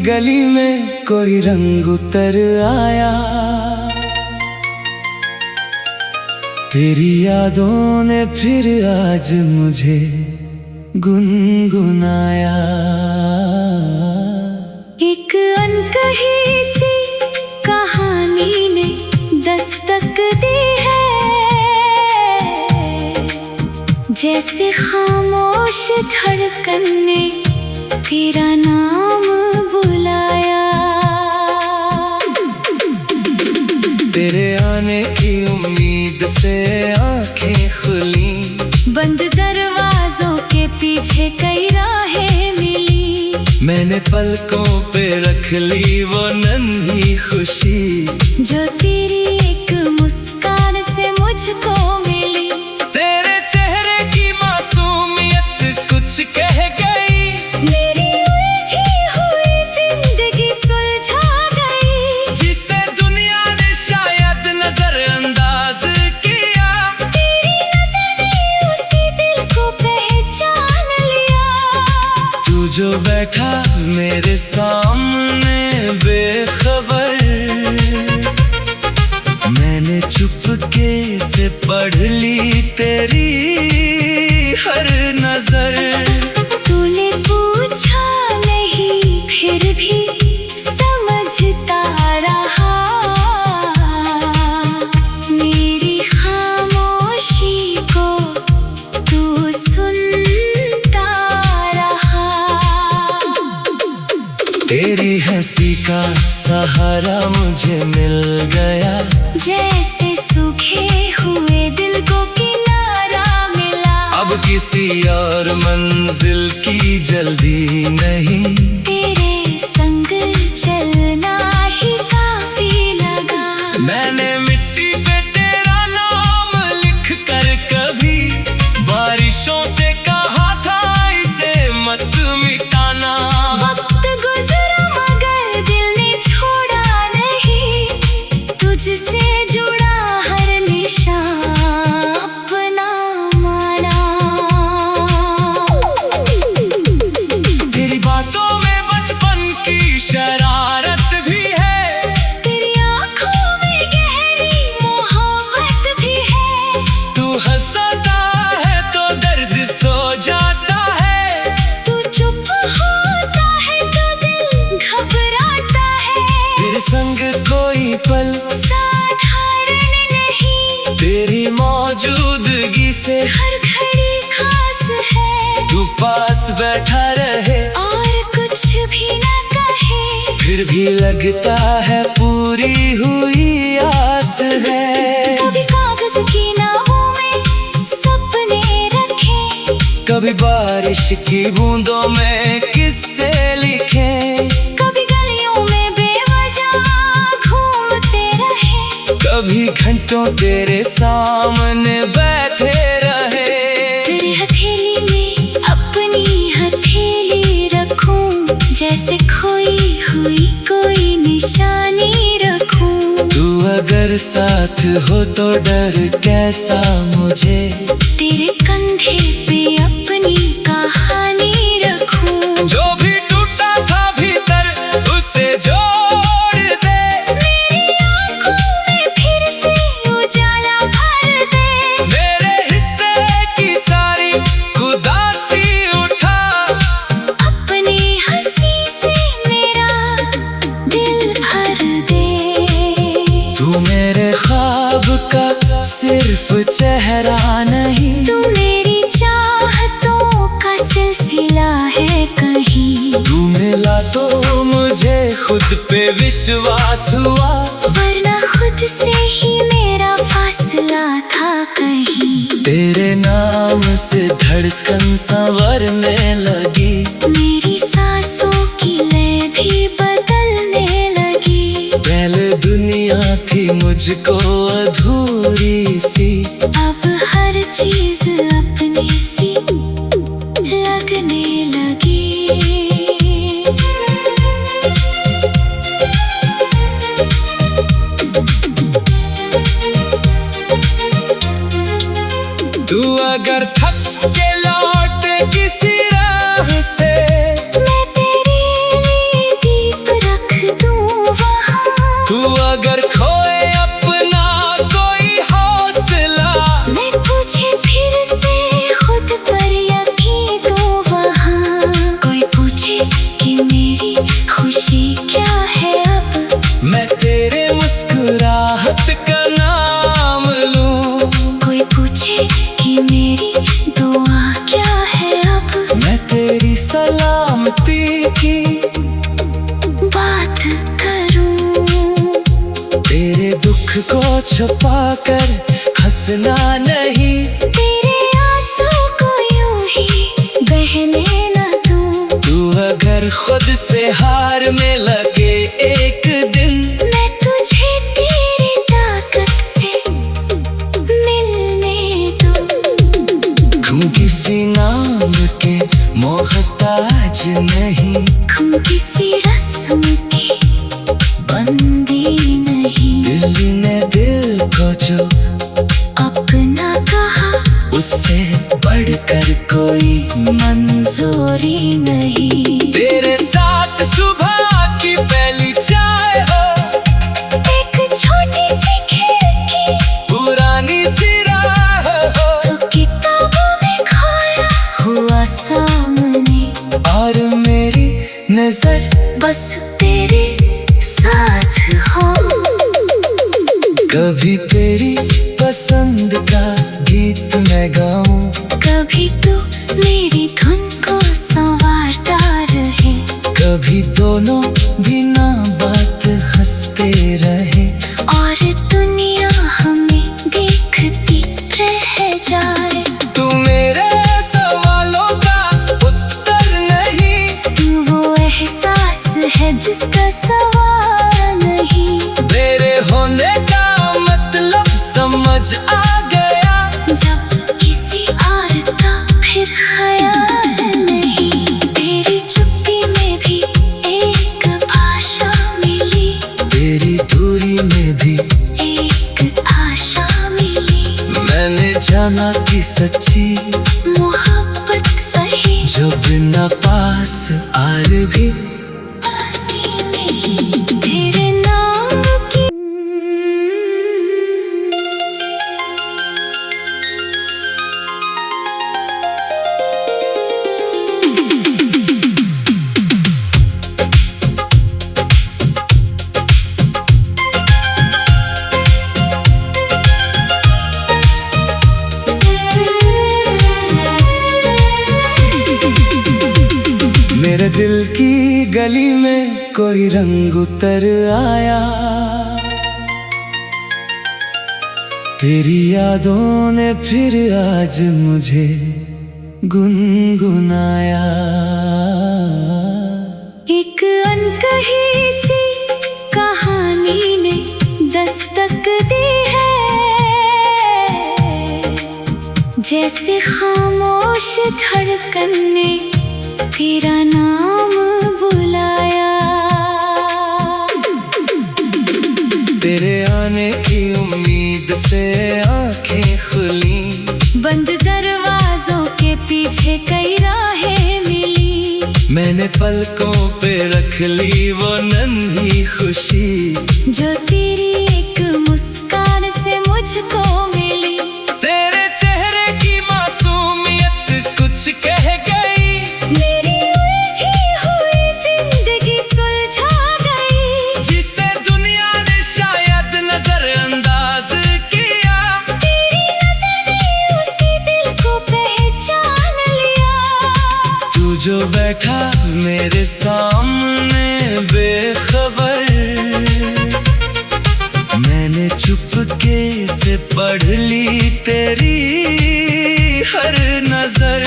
गली में कोई रंग उतर आया, तेरी यादों ने फिर आज मुझे गुनगुनाया। एक अनकही सी कहानी ने दस्तक दी है, जैसे खामोश धड़कन ने तेरा नाम बुलाया। तेरे आने की उम्मीद से आंखें खुली, बंद दरवाजों के पीछे कई राहें मिली। मैंने पलकों पे रख ली वो नन्ही खुशी, जो तेरी एक मुस्कान से मुझको मिली। तेरे चेहरे की मासूमियत कुछ कह गई, मेरी उलझी हुई जिंदगी सुलझा गई। जिसे दुनिया ने शायद नजरअंदाज किया, तेरी नजर ने उसी दिल को पहचान लिया। तू जो बैठा मेरे सामने बेखबर, मैंने चुपके से पढ़ ली तेरी हर नजर। तूने पूछा नहीं फिर भी समझता रहा, मेरी खामोशी को तू सुनता रहा। तेरी हंसी का सहारा मुझे मिल गया, जैसे सूखे हुए दिल को किनारा मिला। अब किसी और मंजिल की जल्दी नहीं, तेरे संग चलना ही काफी लगा। मैंने मिट्टी पे तेरा नाम लिख कर कभी बारिशों से कहा था इसे मत मिटाना। वक्त गुजरा मगर दिल ने छोड़ा नहीं, तुझसे जुड़ा हर निशान अपना माना। तेरी बातों में बचपन की शरारत भी है, तेरी आंखों में गहरी मोहब्बत भी है। तू हंसता है तो दर्द सो जाता है, तू चुप होता है तो दिल घबराता है। तेरे संग कोई पल साधारण नहीं, तेरी मौजूदगी से हर घड़ी खास है। तू पास बैठा रहे और कुछ भी न कहे, फिर भी लगता है पूरी हुई आस है। कभी कागज की नावों में सपने रखे, कभी बारिश की बूंदों में किस्से लिखे, कभी गलियों में बेवजह घूमते रहे। कभी घंटों तेरे सामने बैठे रहे। तेरी हथेली में अपनी हथेली रखूं, जैसे खोई हुई कोई निशानी रखूं। तू अगर साथ हो तो डर कैसा मुझे, तेरे कंधे पे अपनी कहानी रखूं। जो भी टूटा था भीतर उसे जोड़ दे, मेरी आंखों में फिर से उजाला भर दे। मेरे हिस्से की सारी उदासी उठा, अपनी हंसी से मेरा दिल भर दे। तू मेरे ख्वाब का सिर्फ चेहरा नहीं, तू मेरी चाहतों का सिलसिला है कहीं। तू मिला तो मुझे खुद पे विश्वास हुआ, वरना खुद से ही मेरा फासला था कहीं। तेरे नाम से धड़कन संवरने लगी, मेरी सांसों की लय भी बदलने लगी। पहले दुनिया थी मुझको अधूरी सी, अब हर चीज अपनी सी लगने लगी। तू अगर थक के लौट किसी राह से, मैं तेरे लिए दीप राहत का नाम लूं। कोई पूछे कि मेरी दुआ क्या है, अब मैं तेरी सलामती की बात करूं। तेरे दुख को छुपा कर हंसना नहीं, तेरे आंसू को यूं ही बहने न दूं। तू अगर खुद से हार में लगे एक दिन, मैं तुझे तेरी ताकत से मिलने दूं। तू किसी नाम के मोहताज नहीं, तुम किसी रस्म की बंदी नहीं। दिल ने दिल को जो अपना कहा, उससे बढ़कर कोई मंजूरी नहीं। तेरे साथ सुबह की पहली चाय हो, एक छोटी सी खिड़की, पुरानी सी राह हो, तो किताबों में खोया हुआ सामने, और मेरी नजर बस तेरे साथ हो। कभी तेरी पसंद का गीत मैं गाऊं, कभी तू मेरी धुन को संवारता रहे, कभी दोनों बिना बात हंसते रहे, और दुनिया हमें देखती रह जाए। तू मेरे सवालों का उत्तर नहीं, तू वो एहसास है जिसका सवाल नहीं। मेरे होने का मतलब समझ आ गया, जब किसी और का फिर ख्याल नहीं। तेरी चुप्पी में भी एक भाषा मिली, तेरी दूरी में भी एक आशा मिली। मैंने जाना कि सच्ची मोहब्बत सही जो बिना पास आर भी पासी नहीं। तेरे नाम की मेरे दिल की गली में कोई रंग उतर आया, तेरी यादों ने फिर आज मुझे गुनगुनाया। एक अनकही सी कहानी ने दस्तक दी है, जैसे खामोश धड़कन ने तेरा नाम बुलाया। तेरे आने की उम्मीद से आंखें खुली, बंद दरवाजों के पीछे कई राहें मिली। मैंने पलकों पे रख ली वो नन्ही खुशी, जो तेरी एक मुस्कान से मुझको मिली। तेरे चेहरे की मासूमियत कुछ कह गई, मेरी उलझी हुई जिंदगी सुलझा गई, जिसे दुनिया ने शायद नजरअंदाज किया। तेरी नजर ने उसी दिल को पहचान लिया। तू जो बैठा मेरे सामने बेखबर, मैंने चुपके से पढ़ ली तेरी हर नजर।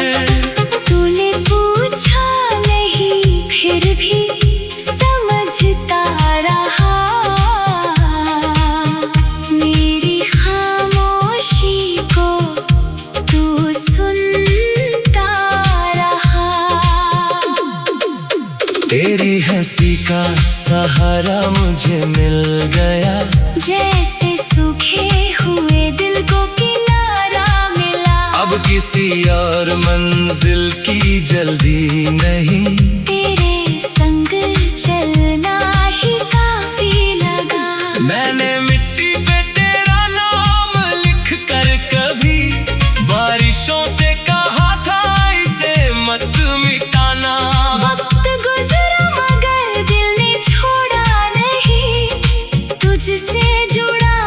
तूने पूछा नहीं फिर भी समझता रहा, मेरी खामोशी को तू सुनता रहा। तेरी हंसी का सहारा मुझे मिल गया, जैसे सूखे हुए दिल को किनारा मिला। अब किसी और मंजिल की जल्दी नहीं, तेरे संग चलना ही काफी लगा। मैंने मिट्टी पे तेरा नाम लिख कर कभी बारिशों से कहा था इसे मत मिटाना। वक्त गुजरा मगर दिल ने छोड़ा नहीं, तुझसे जुड़ा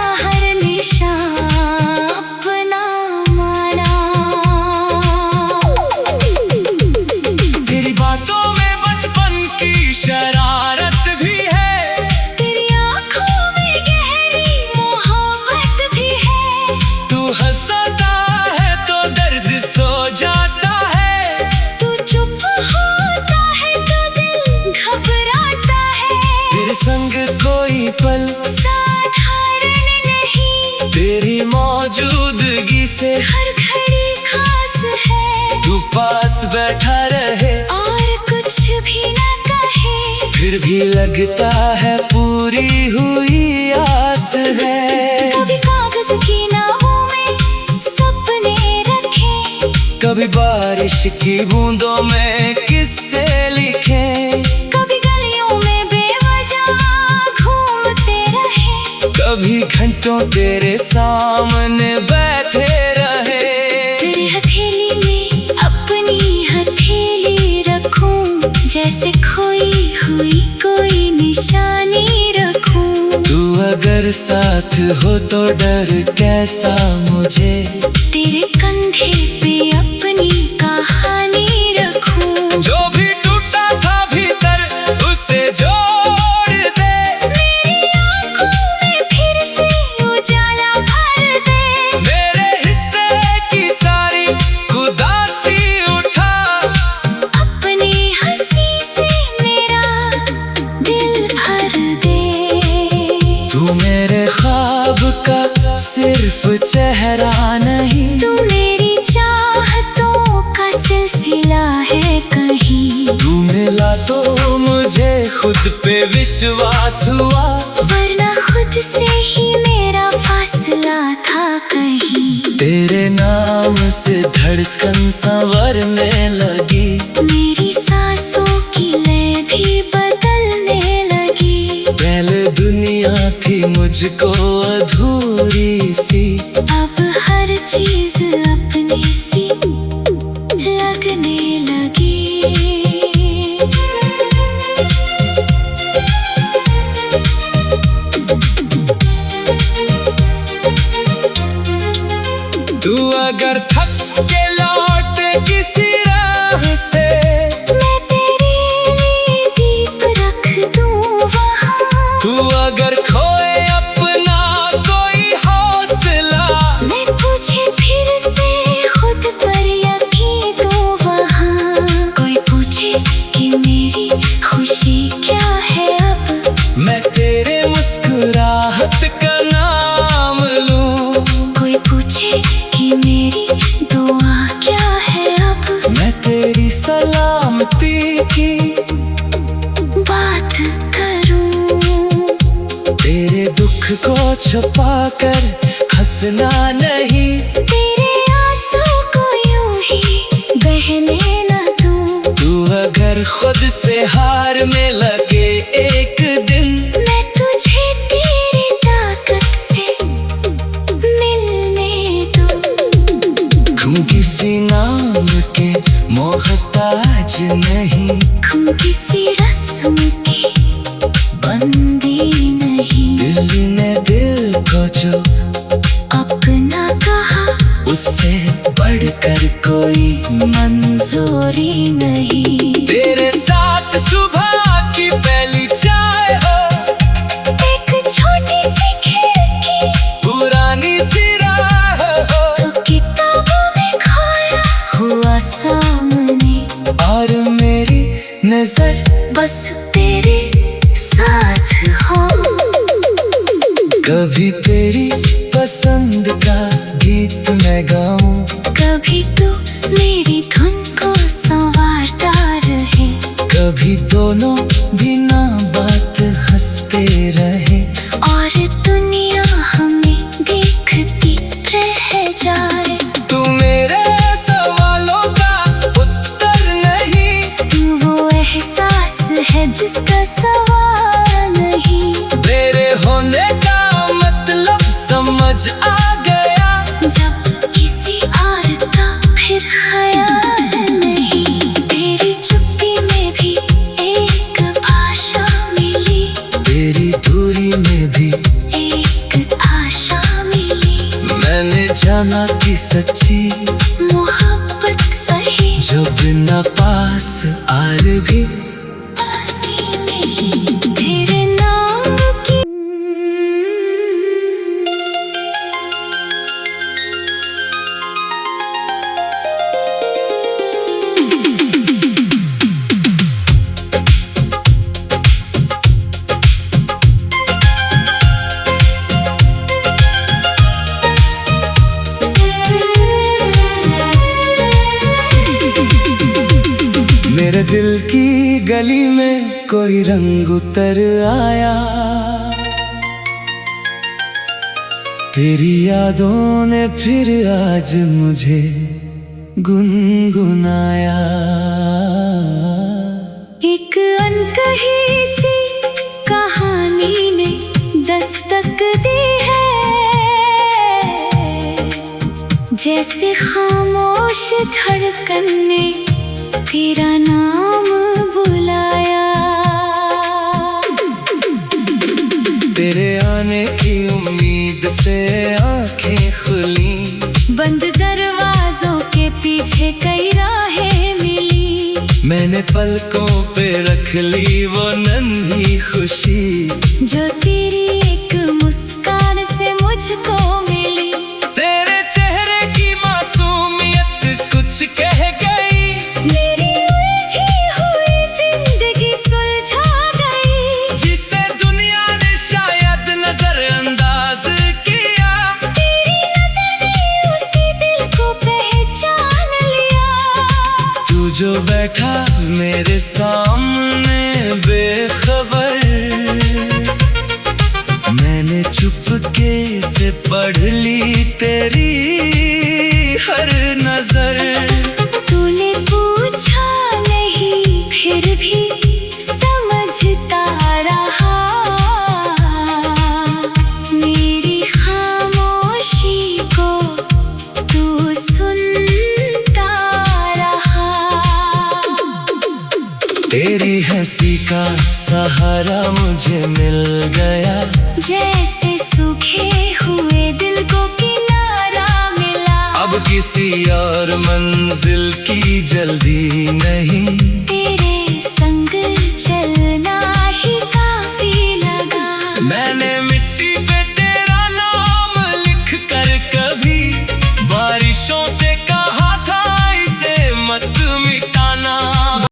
पल साधारण नहीं, तेरी मौजूदगी से हर घड़ी खास है। तू पास बैठा रहे और कुछ भी न कहे, फिर भी लगता है पूरी हुई आस है। कभी कागज की नावों में सपने रखे, कभी बारिश की बूंदों में किस्से लिखे, कभी गलियों में बेवजह घूमते रहे, कभी घंटों तेरे सामने बैठे रहे। तेरे हथेली में अपनी हथेली रखूं, जैसे खोई हुई कोई निशानी रखूं। तू अगर साथ हो तो डर कैसा मुझे, तेरे कंधे पे अपनी कहानी रखूं। जो भी टूटा था भीतर उसे जोड़ दे, मेरी आंखों में फिर से उजाला भर दे। मेरे हिस्से की सारी उदासी उठा, अपनी हंसी से मेरा दिल भर दे। तू मेरे ख्वाब का सिर्फ चेहरा नहीं, तू मेरी चाहतों का सिलसिला है कहीं। तू मिला तो मुझे खुद पे विश्वास हुआ, वरना खुद से ही मेरा फासला था कहीं। तेरे नाम से धड़कन संवरने लगी, मेरी सांसों की लय भी बदलने लगी। पहले दुनिया थी मुझको अधूरी सी, अब हर चीज अपनी सी लगने लगी। तू अगर थक के लौट किसी राह से, मैं तेरे लिए दीप रख दूं वहाँ। तू अगर खोए अपना कोई हौसला, मैं तुझे फिर से खुद पर यकीन दूं वहाँ। कोई पूछे कि मेरी खुशी क्या है अब, मैं तेरे मुस्कुराहट का नाम लूं। कोई पूछे कि मेरी दुआ क्या है अब, मैं तेरी सलामती की बात करूं। तेरे दुख को छुपा कर हंसना नहीं, तेरे आंसू को यूं ही बहने न दूं। तू अगर खुद से हार में लगे एक दिन, मैं तुझे तेरी ताकत से मिलने दूं। क्यों किसी नाम के मोहताज नहीं, हम किसी रस्म की बंदी नहीं। दिल ने दिल को जो अपना कहा, उससे बढ़कर कोई मंजूरी नहीं। तेरे साथ सुबह की पहली चाय हो, एक छोटी सी खिड़की पुरानी सी राह हो, तो किताबों में खोया हुआ सामने। और मेरी नजर बस तेरे साथ हो। कभी तेरी पसंद का गीत मैं गाऊं, कभी तू मेरी धुन को संवारता रहे, कभी दोनों बिना बात हंसते रहे। और दुनिया हमें देखती रह जाए। तू मेरे सवालों का उत्तर नहीं, तू वो एहसास है जिसका सवाल नहीं। मेरे होने का मतलब समझ आ गया, जब किसी और का फिर ख्याल नहीं। तेरी चुप्पी में भी एक भाषा मिली, तेरी दूरी में भी एक आशा मिली। मैंने जाना कि सच्ची मोहब्बत सही जो बिना पास आर भी पासी मिली। तेरे नाम की दिल की गली में कोई रंग उतर आया, तेरी यादों ने फिर आज मुझे गुनगुनाया। एक अनकही सी कहानी ने दस्तक दी है, जैसे खामोश धड़कन ने तेरा नाम बुलाया। तेरे आने की उम्मीद से आंखें खुली, बंद दरवाजों के पीछे कई राहें मिली। मैंने पलकों पे रख ली वो नन्ही खुशी, जो तेरी एक मुस्कान से मुझको मिली। तेरे चेहरे की मासूमियत कुछ कह गई, मेरी उलझी हुई जिंदगी सुलझा गई। जिसे दुनिया ने शायद नजरअंदाज किया, तेरी नजर ने उसी दिल को पहचान लिया। तू जो बैठा मेरे सामने बेखबर, मैंने चुपके से पढ़ ली तेरी हर नजर। तूने पूछा नहीं फिर भी समझता रहा, मेरी खामोशी को तू सुनता रहा। तेरी हंसी का सहारा मुझे मिल गया, जैसे सूखे हुए दिल को किनारा मिला। अब किसी और मंजिल की जल्दी नहीं, तेरे संग चलना ही काफी लगा। मैंने मिट्टी